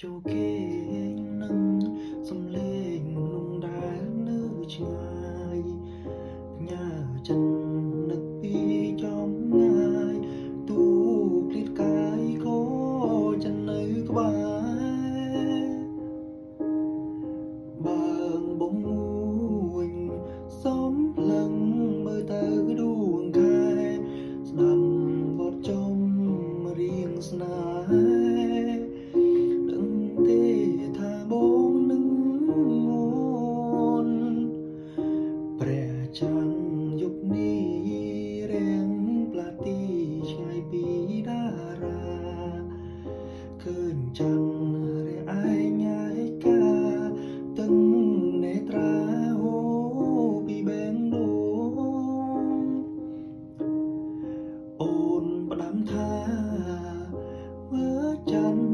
ចូលគេនឹងសំលេងនោះដែលនៅឆ្ងាយញ៉ាចិត្តនឹកពីចំងាយទូព្រាតកាយក៏ចិត្តនៅក្បែរបើងបងមួយសំឡឹងមើលទៅដួងខែស្ដាប់បទចំរៀងស្នេហ៍ដឹងទេថាបងនឹងងន់ព្រះច័ន្ទយប់នេះរាំងផ្លាទីឆ្ងាយពីតារាឃើញច័ន្ទរាឯងឯកាទាំងនេត្រាហូរពីបេះដូងអូនផ្ដាំថាមើលច័ន្ទ